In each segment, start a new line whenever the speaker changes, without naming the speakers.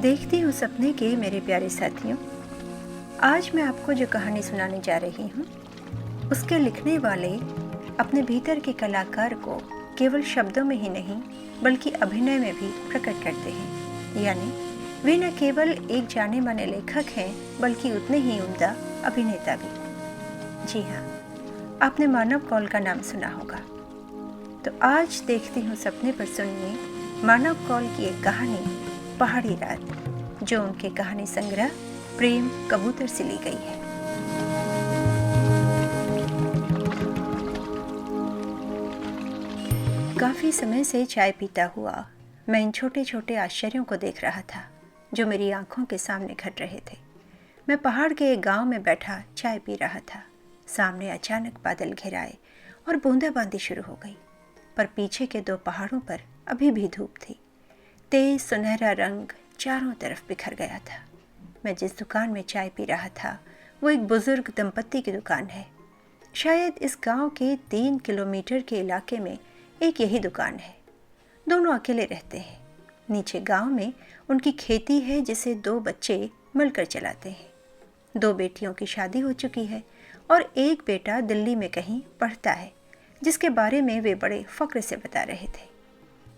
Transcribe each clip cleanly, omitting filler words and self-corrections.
देखती हूँ सपने के मेरे प्यारे साथियों। आज मैं आपको जो कहानी सुनाने जा रही हूँ उसके लिखने वाले अपने भीतर के कलाकार को केवल शब्दों में ही नहीं बल्कि अभिनय में भी प्रकट करते हैं। यानी वे न केवल एक जाने माने लेखक हैं बल्कि उतने ही उम्दा अभिनेता भी। जी हाँ, आपने मानव कौल का नाम सुना होगा। तो आज देखती हूँ सपने पर सुनिए मानव कौल की एक कहानी पहाड़ी रात, जो उनके कहानी संग्रह प्रेम कबूतर से ली गई है। काफी समय से चाय पीता हुआ मैं इन छोटे छोटे आश्चर्यों को देख रहा था जो मेरी आंखों के सामने घट रहे थे। मैं पहाड़ के एक गांव में बैठा चाय पी रहा था। सामने अचानक बादल घिर आए और बूंदाबांदी शुरू हो गई, पर पीछे के दो पहाड़ों पर अभी भी धूप थी। तेज सुनहरा रंग चारों तरफ बिखर गया था। मैं जिस दुकान में चाय पी रहा था वो एक बुजुर्ग दंपत्ति की दुकान है। शायद इस गांव के 3 किलोमीटर के इलाके में एक यही दुकान है। दोनों अकेले रहते हैं। नीचे गांव में उनकी खेती है जिसे 2 बच्चे मिलकर चलाते हैं। 2 बेटियों की शादी हो चुकी है और एक बेटा दिल्ली में कहीं पढ़ता है, जिसके बारे में वे बड़े फक्र से बता रहे थे।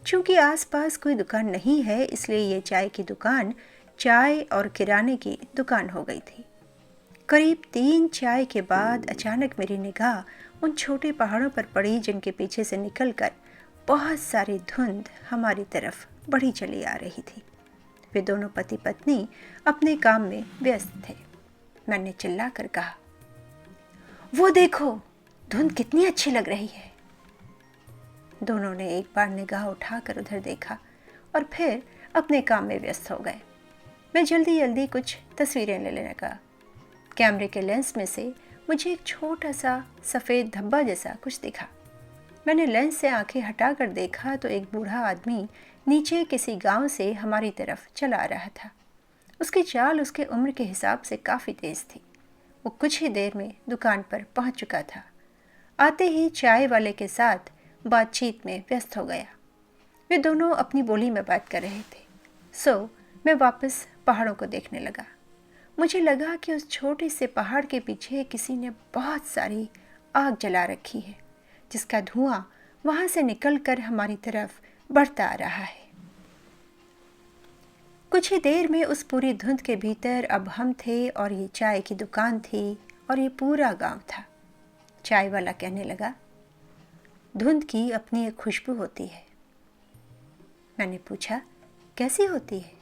चूंकि आसपास कोई दुकान नहीं है, इसलिए ये चाय की दुकान चाय और किराने की दुकान हो गई थी। करीब 3 चाय के बाद अचानक मेरी निगाह उन छोटे पहाड़ों पर पड़ी जिनके पीछे से निकलकर बहुत सारी धुंध हमारी तरफ बढ़ी चली आ रही थी। वे दोनों पति पत्नी अपने काम में व्यस्त थे। मैंने चिल्लाकर कहा, वो देखो, धुंध कितनी अच्छी लग रही है। दोनों ने एक बार निगाह उठाकर उधर देखा और फिर अपने काम में व्यस्त हो गए। मैं जल्दी जल्दी कुछ तस्वीरें लेने लगा। कैमरे के लेंस में से मुझे एक छोटा सा सफ़ेद धब्बा जैसा कुछ दिखा। मैंने लेंस से आंखें हटाकर देखा तो एक बूढ़ा आदमी नीचे किसी गांव से हमारी तरफ चला आ रहा था। उसकी चाल उसके उम्र के हिसाब से काफ़ी तेज़ थी। वो कुछ ही देर में दुकान पर पहुंच चुका था। आते ही चाय वाले के साथ बातचीत में व्यस्त हो गया। वे दोनों अपनी बोली में बात कर रहे थे। सो मैं वापस पहाड़ों को देखने लगा। मुझे लगा कि उस छोटे से पहाड़ के पीछे किसी ने बहुत सारी आग जला रखी है, जिसका धुआं वहां से निकलकर हमारी तरफ बढ़ता आ रहा है। कुछ ही देर में उस पूरी धुंध के भीतर अब हम थे और ये चाय की दुकान थी और ये पूरा गांव था। चाय वाला कहने लगा, धुंध की अपनी एक खुशबू होती है। मैंने पूछा, कैसी होती है?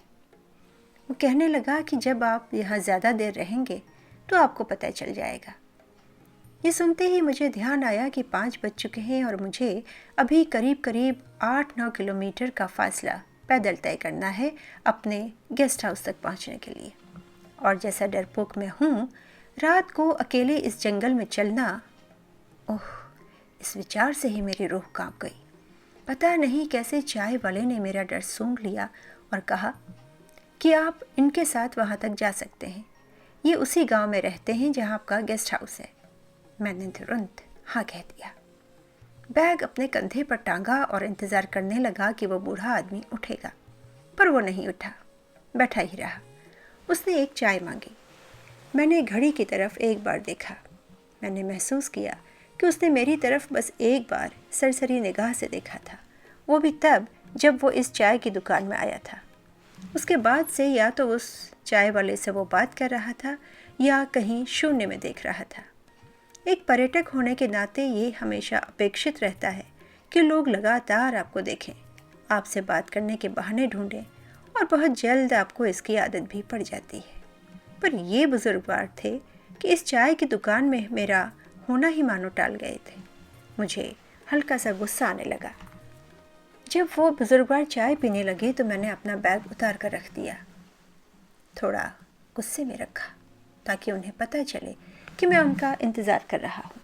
वो कहने लगा कि जब आप यहाँ ज़्यादा देर रहेंगे तो आपको पता चल जाएगा। ये सुनते ही मुझे ध्यान आया कि 5 बज चुके हैं और मुझे अभी करीब करीब 8-9 किलोमीटर का फासला पैदल तय करना है अपने गेस्ट हाउस तक पहुँचने के लिए। और जैसा डरपोक मैं हूँ, रात को अकेले इस जंगल में चलना, ओह, इस विचार से ही मेरी रूह कांप गई। पता नहीं कैसे चाय वाले ने मेरा डर सूंघ लिया और कहा कि आप इनके साथ वहाँ तक जा सकते हैं। ये उसी गांव में रहते हैं जहाँ आपका गेस्ट हाउस है। मैंने तुरंत हाँ कह दिया। बैग अपने कंधे पर टांगा और इंतज़ार करने लगा कि वो बूढ़ा आदमी उठेगा, पर वो नहीं उठा, बैठा ही रहा। उसने एक चाय मांगी। मैंने घड़ी की तरफ एक बार देखा। मैंने महसूस किया कि उसने मेरी तरफ बस एक बार सरसरी निगाह से देखा था, वो भी तब जब वो इस चाय की दुकान में आया था। उसके बाद से या तो उस चाय वाले से वो बात कर रहा था या कहीं शून्य में देख रहा था। एक पर्यटक होने के नाते ये हमेशा अपेक्षित रहता है कि लोग लगातार आपको देखें, आपसे बात करने के बहाने ढूंढें और बहुत जल्द आपको इसकी आदत भी पड़ जाती है। पर ये बुजुर्गवार थे कि इस चाय की दुकान में मेरा होना ही मानो टाल गए थे। मुझे हल्का सा गुस्सा आने लगा। जब वो बुजुर्गवार चाय पीने लगे तो मैंने अपना बैग उतार कर रख दिया। थोड़ा गुस्से में रखा ताकि उन्हें पता चले कि मैं उनका इंतज़ार कर रहा हूँ।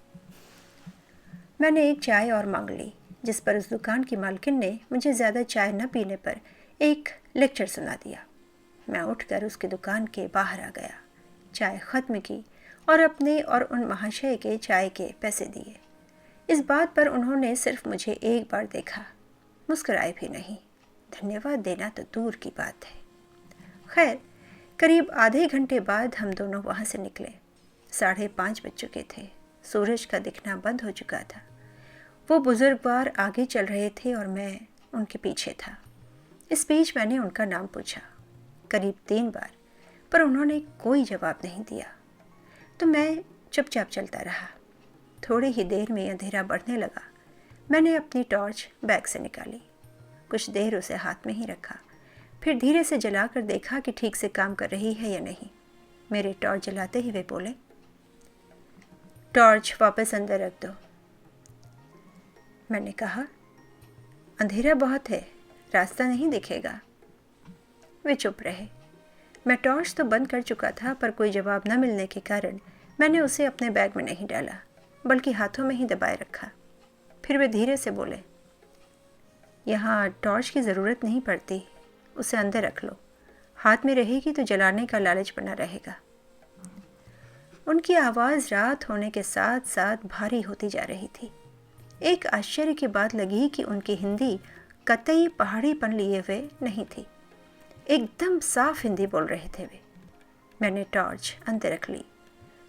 मैंने एक चाय और मांग ली, जिस पर उस दुकान की मालकिन ने मुझे ज़्यादा चाय न पीने पर एक लेक्चर सुना दिया। मैं उठकर उसकी दुकान के बाहर आ गया, चाय ख़त्म की और अपने और उन महाशय के चाय के पैसे दिए। इस बात पर उन्होंने सिर्फ मुझे एक बार देखा, मुस्कुराए भी नहीं। धन्यवाद देना तो दूर की बात है। खैर, करीब आधे घंटे बाद हम दोनों वहाँ से निकले। 5:30 बज चुके थे। सूरज का दिखना बंद हो चुका था। वो बुजुर्गवार आगे चल रहे थे और मैं उनके पीछे था। इस बीच मैंने उनका नाम पूछा, करीब 3 बार, पर उन्होंने कोई जवाब नहीं दिया। तो मैं चुपचाप चलता रहा। थोड़ी ही देर में अंधेरा बढ़ने लगा। मैंने अपनी टॉर्च बैग से निकाली, कुछ देर उसे हाथ में ही रखा, फिर धीरे से जलाकर देखा कि ठीक से काम कर रही है या नहीं। मेरे टॉर्च जलाते ही वे बोले, टॉर्च वापस अंदर रख दो। मैंने कहा, अंधेरा बहुत है, रास्ता नहीं दिखेगा। वे चुप रहे। मैं टॉर्च तो बंद कर चुका था, पर कोई जवाब न मिलने के कारण मैंने उसे अपने बैग में नहीं डाला, बल्कि हाथों में ही दबाए रखा। फिर वे धीरे से बोले, यहाँ टॉर्च की ज़रूरत नहीं पड़ती, उसे अंदर रख लो, हाथ में रहेगी तो जलाने का लालच बना रहेगा। उनकी आवाज़ रात होने के साथ साथ भारी होती जा रही थी। एक आश्चर्य की बात लगी कि उनकी हिंदी कतई पहाड़ीपन लिए हुए नहीं थी, एकदम साफ हिंदी बोल रहे थे वे। मैंने टॉर्च अंदर रख ली।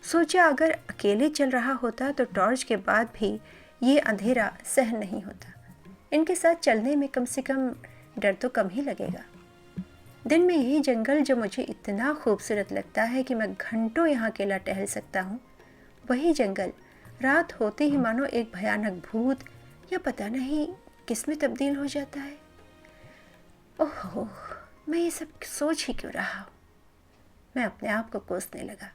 सोचा अगर अकेले चल रहा होता तो टॉर्च के बाद भी ये अंधेरा सहन नहीं होता। इनके साथ चलने में कम से कम डर तो कम ही लगेगा। दिन में यही जंगल जो मुझे इतना खूबसूरत लगता है कि मैं घंटों यहाँ अकेला टहल सकता हूँ, वही जंगल रात होते ही मानो एक भयानक भूत या पता नहीं किस में तब्दील हो जाता है। ओहो, मैं ये सब सोच ही क्यों रहा हूँ। मैं अपने आप को कोसने लगा।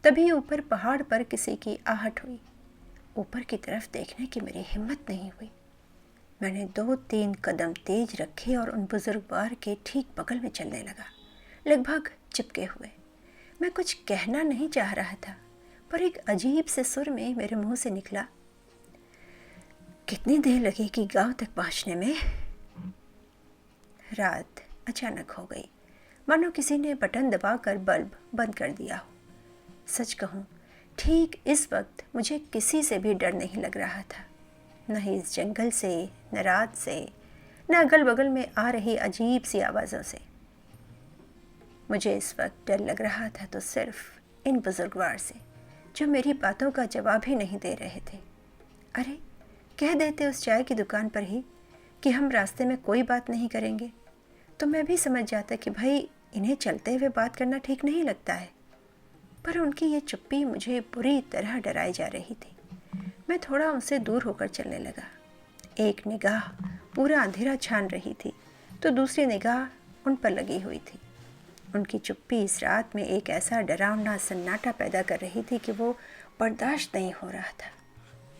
तभी ऊपर पहाड़ पर किसी की आहट हुई। ऊपर की तरफ देखने की मेरी हिम्मत नहीं हुई। मैंने 2-3 कदम तेज रखे और उन बुजुर्गवार के ठीक बगल में चलने लगा, लगभग चिपके हुए। मैं कुछ कहना नहीं चाह रहा था, पर एक अजीब से सुर में मेरे मुंह से निकला, कितनी देर लगेगी गांव तक पहुंचने में? रात अचानक हो गई, मानो किसी ने बटन दबाकर बल्ब बंद कर दिया हो। सच कहूँ, ठीक इस वक्त मुझे किसी से भी डर नहीं लग रहा था, न ही इस जंगल से, न रात से, न अगल बगल में आ रही अजीब सी आवाज़ों से। मुझे इस वक्त डर लग रहा था तो सिर्फ इन बुजुर्गवार से, जो मेरी बातों का जवाब ही नहीं दे रहे थे। अरे, कह देते उस चाय की दुकान पर ही कि हम रास्ते में कोई बात नहीं करेंगे, तो मैं भी समझ जाता कि भाई इन्हें चलते हुए बात करना ठीक नहीं लगता है। पर उनकी ये चुप्पी मुझे बुरी तरह डराई जा रही थी। मैं थोड़ा उनसे दूर होकर चलने लगा। एक निगाह पूरा अंधेरा छान रही थी, तो दूसरी निगाह उन पर लगी हुई थी। उनकी चुप्पी इस रात में एक ऐसा डरावना सन्नाटा पैदा कर रही थी कि वो बर्दाश्त नहीं हो रहा था।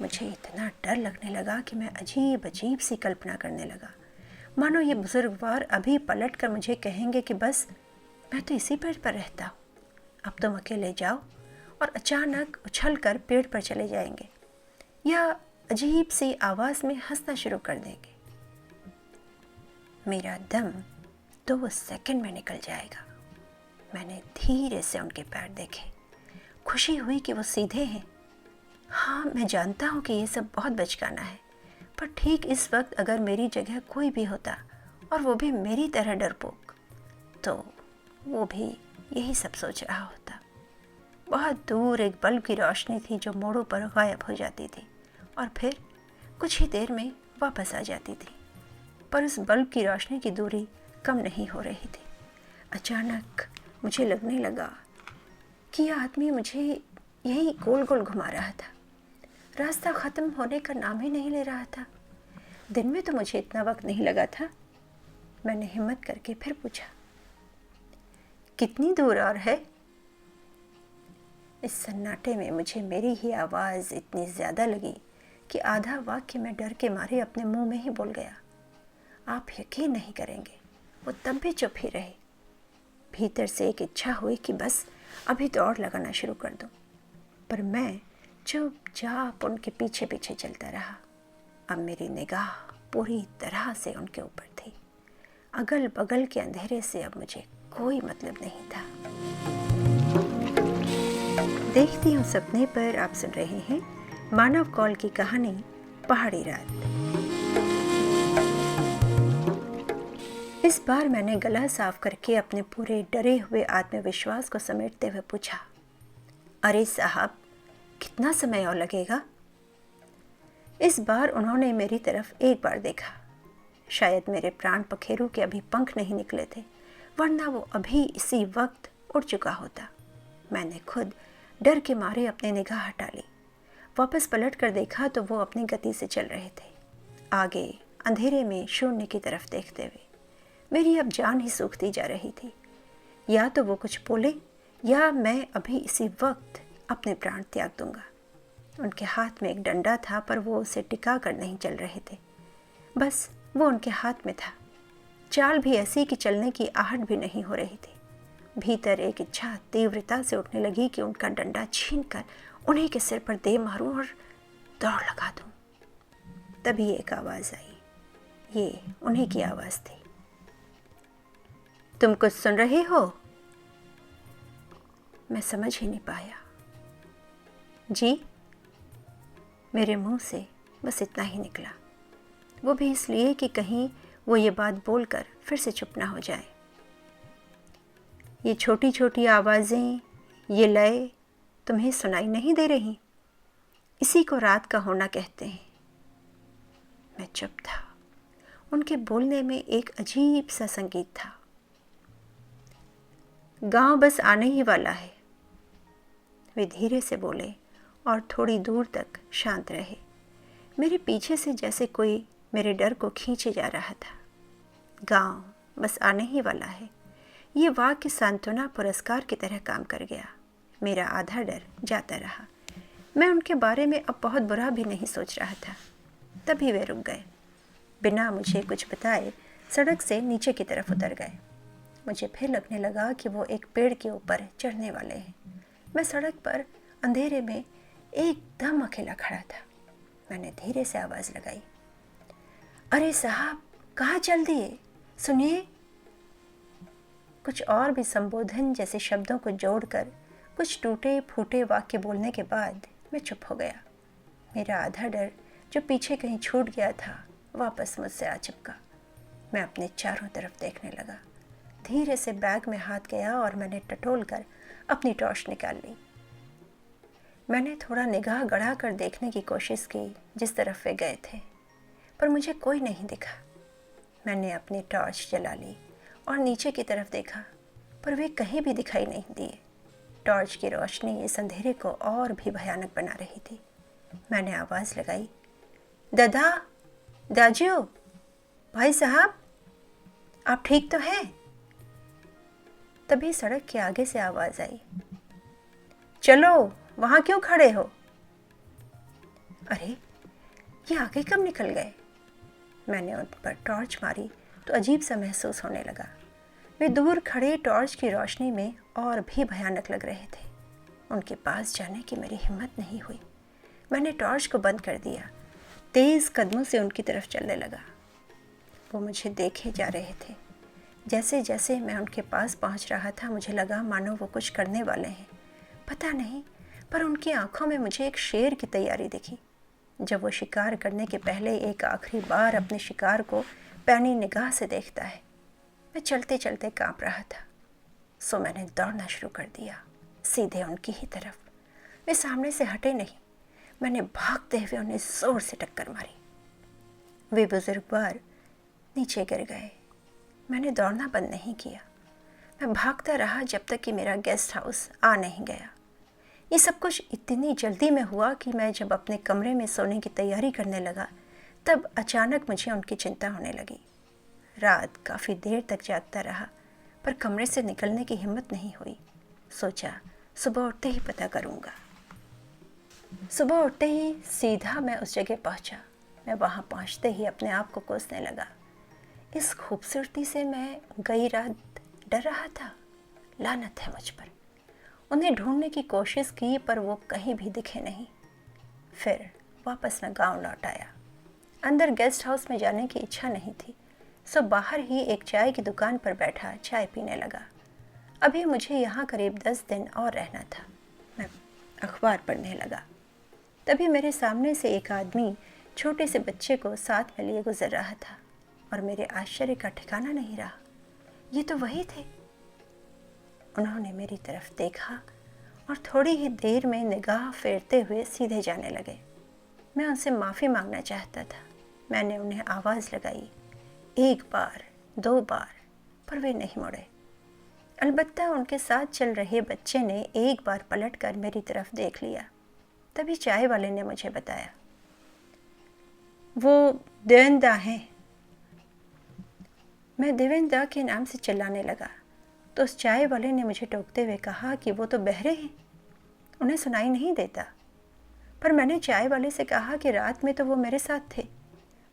मुझे इतना डर लगने लगा कि मैं अजीब अजीब सी कल्पना करने लगा, मानो ये बुजुर्गवार अभी पलट कर मुझे कहेंगे कि बस मैं तो इसी पेड़ पर रहता हूँ, अब तुम अकेले जाओ, और अचानक उछल कर पेड़ पर चले जाएंगे, या अजीब सी आवाज़ में हंसना शुरू कर देंगे। मेरा दम 2 सेकंड में निकल जाएगा। मैंने धीरे से उनके पैर देखे। खुशी हुई कि वो सीधे हैं। हाँ, मैं जानता हूँ कि ये सब बहुत बचकाना है, पर ठीक इस वक्त अगर मेरी जगह कोई भी होता और वो भी मेरी तरह डरपोक, तो वो भी यही सब सोच रहा होता। बहुत दूर एक बल्ब की रोशनी थी जो मोड़ों पर गायब हो जाती थी और फिर कुछ ही देर में वापस आ जाती थी, पर उस बल्ब की रोशनी की दूरी कम नहीं हो रही थी। अचानक मुझे लगने लगा कि यह आदमी मुझे यही गोल गोल घुमा रहा था। रास्ता ख़त्म होने का नाम ही नहीं ले रहा था। दिन में तो मुझे इतना वक्त नहीं लगा था। मैंने हिम्मत करके फिर पूछा, कितनी दूर और है? इस सन्नाटे में मुझे मेरी ही आवाज़ इतनी ज़्यादा लगी कि आधा वाक्य मैं डर के मारे अपने मुंह में ही बोल गया। आप यकीन नहीं करेंगे, वो तब भी चुप ही रहे। भीतर से एक इच्छा हुई कि बस अभी दौड़ लगाना शुरू कर दूं, पर मैं चुपचाप उनके पीछे पीछे चलता रहा। अब मेरी निगाह पूरी तरह से उनके ऊपर थी। अगल बगल के अंधेरे से अब मुझे कोई मतलब नहीं था। देखती हूँ सपने पर आप सुन रहे हैं मानव कौल की कहानी पहाड़ी रात। इस बार मैंने गला साफ करके अपने पूरे डरे हुए आत्मविश्वास को समेटते हुए पूछा, अरे साहब, कितना समय और लगेगा? इस बार उन्होंने मेरी तरफ एक बार देखा। शायद मेरे प्राण पखेरु के अभी पंख नहीं निकले थे, वरना वो अभी इसी वक्त उड़ चुका होता। मैंने खुद डर के मारे अपनी निगाह हटा ली। वापस पलट कर देखा तो वो अपनी गति से चल रहे थे, आगे अंधेरे में शून्य की तरफ देखते हुए। मेरी अब जान ही सूखती जा रही थी। या तो वो कुछ बोले या मैं अभी इसी वक्त अपने प्राण त्याग दूंगा। उनके हाथ में एक डंडा था, पर वो उसे टिका कर नहीं चल रहे थे। बस वो उनके हाथ में था। चाल भी ऐसी कि चलने की आहट भी नहीं हो रही थी। भीतर एक इच्छा तीव्रता से उठने लगी कि उनका डंडा छीनकर उन्हीं के सिर पर दे मारूं और दौड़ लगा दूं। तभी एक आवाज़ आई। ये उन्हीं की आवाज़ थी। तुम कुछ सुन रही हो? मैं समझ ही नहीं पाया। जी, मेरे मुंह से बस इतना ही निकला, वो भी इसलिए कि कहीं वो ये बात बोलकर फिर से चुप ना हो जाए। ये छोटी छोटी आवाज़ें, ये लय तुम्हें सुनाई नहीं दे रही? इसी को रात का होना कहते हैं। मैं चुप था। उनके बोलने में एक अजीब सा संगीत था। गांव बस आने ही वाला है, वे धीरे से बोले और थोड़ी दूर तक शांत रहे। मेरे पीछे से जैसे कोई मेरे डर को खींचे जा रहा था। गांव बस आने ही वाला है, ये वाक्य सांत्वना पुरस्कार की तरह काम कर गया। मेरा आधा डर जाता रहा। मैं उनके बारे में अब बहुत बुरा भी नहीं सोच रहा था। तभी वे रुक गए। बिना मुझे कुछ बताए सड़क से नीचे की तरफ उतर गए। मुझे फिर लगने लगा कि वो एक पेड़ के ऊपर चढ़ने वाले हैं। मैं सड़क पर अंधेरे में एकदम अकेला खड़ा था। मैंने धीरे से आवाज़ लगाई, अरे साहब, कहाँ चल दिए? सुनिए। कुछ और भी संबोधन जैसे शब्दों को जोड़कर कुछ टूटे फूटे वाक्य बोलने के बाद मैं चुप हो गया। मेरा आधा डर जो पीछे कहीं छूट गया था वापस मुझसे आ चिपका। मैं अपने चारों तरफ देखने लगा। धीरे से बैग में हाथ गया और मैंने टटोल कर अपनी टॉर्च निकाल ली। मैंने थोड़ा निगाह गड़ा कर देखने की कोशिश की जिस तरफ वे गए थे, पर मुझे कोई नहीं दिखा। मैंने अपनी टॉर्च जला ली और नीचे की तरफ देखा, पर वे कहीं भी दिखाई नहीं दिए। टॉर्च की रोशनी इस अंधेरे को और भी भयानक बना रही थी। मैंने आवाज़ लगाई, दादा, दाजू, भाई साहब, आप ठीक तो हैं? तभी सड़क के आगे से आवाज़ आई, चलो, वहाँ क्यों खड़े हो? अरे, ये आगे कब निकल गए? मैंने उन पर टॉर्च मारी तो अजीब सा महसूस होने लगा। वे दूर खड़े टॉर्च की रोशनी में और भी भयानक लग रहे थे। उनके पास जाने की मेरी हिम्मत नहीं हुई। मैंने टॉर्च को बंद कर दिया, तेज़ कदमों से उनकी तरफ चलने लगा। वो मुझे देखे जा रहे थे। जैसे जैसे मैं उनके पास पहुंच रहा था मुझे लगा मानो वो कुछ करने वाले हैं। पता नहीं, पर उनकी आंखों में मुझे एक शेर की तैयारी दिखी, जब वो शिकार करने के पहले एक आखिरी बार अपने शिकार को पैनी निगाह से देखता है। मैं चलते चलते कांप रहा था, सो मैंने दौड़ना शुरू कर दिया, सीधे उनकी ही तरफ। वे सामने से हटे नहीं। मैंने भागते हुए उन्हें जोर से टक्कर मारी। वे बुजुर्गवार नीचे गिर गए। मैंने दौड़ना बंद नहीं किया। मैं भागता रहा जब तक कि मेरा गेस्ट हाउस आ नहीं गया। ये सब कुछ इतनी जल्दी में हुआ कि मैं जब अपने कमरे में सोने की तैयारी करने लगा तब अचानक मुझे उनकी चिंता होने लगी। रात काफ़ी देर तक जागता रहा, पर कमरे से निकलने की हिम्मत नहीं हुई। सोचा सुबह उठते ही पता करूँगा। सुबह उठते ही सीधा मैं उस जगह पहुँचा। मैं वहाँ पहुँचते ही अपने आप को कोसने लगा। इस खूबसूरती से मैं गई रात डर रहा था। लानत है मुझ पर। उन्हें ढूंढने की कोशिश की, पर वो कहीं भी दिखे नहीं। फिर वापस मैं गांव लौट आया। अंदर गेस्ट हाउस में जाने की इच्छा नहीं थी, सो बाहर ही एक चाय की दुकान पर बैठा चाय पीने लगा। अभी मुझे यहाँ करीब 10 दिन और रहना था। मैं अखबार पढ़ने लगा। तभी मेरे सामने से एक आदमी छोटे से बच्चे को साथ में लिए गुजर रहा था। और मेरे आश्चर्य का ठिकाना नहीं रहा। ये तो वही थे। उन्होंने मेरी तरफ देखा और थोड़ी ही देर में निगाह फेरते हुए सीधे जाने लगे। मैं उनसे माफ़ी मांगना चाहता था। मैंने उन्हें आवाज़ लगाई, 1 बार 2 बार, पर वे नहीं मुड़े। अलबत्ता उनके साथ चल रहे बच्चे ने एक बार पलटकर मेरी तरफ देख लिया। तभी चाय वाले ने मुझे बताया, वो देवेंदा हैं। मैं देवेंदा के नाम से चिल्लाने लगा तो उस चाय वाले ने मुझे टोकते हुए कहा कि वो तो बहरे हैं, उन्हें सुनाई नहीं देता। पर मैंने चाय वाले से कहा कि रात में तो वो मेरे साथ थे,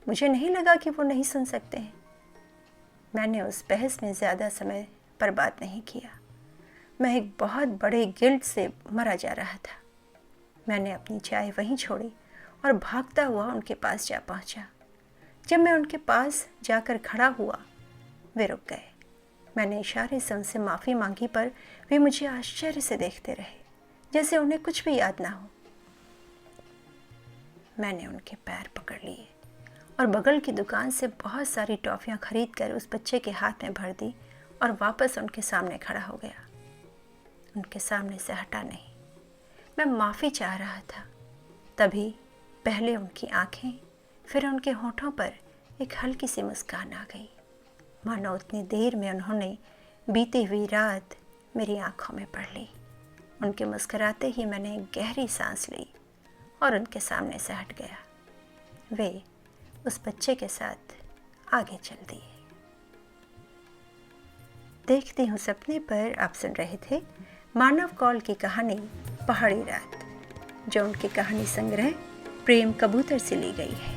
मुझे नहीं लगा कि वो नहीं सुन सकते हैं। मैंने उस बहस में ज़्यादा समय बर्बाद नहीं किया। मैं एक बहुत बड़े गिल्ट से मरा जा रहा था। मैंने अपनी चाय वहीं छोड़ी और भागता हुआ उनके पास जा पहुंचा। जब मैं उनके पास जाकर खड़ा हुआ, वे रुक गए। मैंने इशारे से उनसे माफ़ी मांगी, पर वे मुझे आश्चर्य से देखते रहे, जैसे उन्हें कुछ भी याद ना हो। मैंने उनके पैर पकड़ लिए और बगल की दुकान से बहुत सारी टॉफ़ियाँ खरीद कर उस बच्चे के हाथ में भर दी और वापस उनके सामने खड़ा हो गया। उनके सामने से हटा नहीं। मैं माफ़ी चाह रहा था। तभी पहले उनकी आंखें, फिर उनके होठों पर एक हल्की सी मुस्कान आ गई, मानो उतनी देर में उन्होंने बीती हुई रात मेरी आंखों में पढ़ ली। उनके मुस्कुराते ही मैंने एक गहरी सांस ली और उनके सामने से हट गया। वे उस बच्चे के साथ आगे चल दिए। देखती हूँ सपने पर आप सुन रहे थे मानव कौल की कहानी पहाड़ी रात, जो उनके कहानी संग्रह प्रेम कबूतर से ली गई है।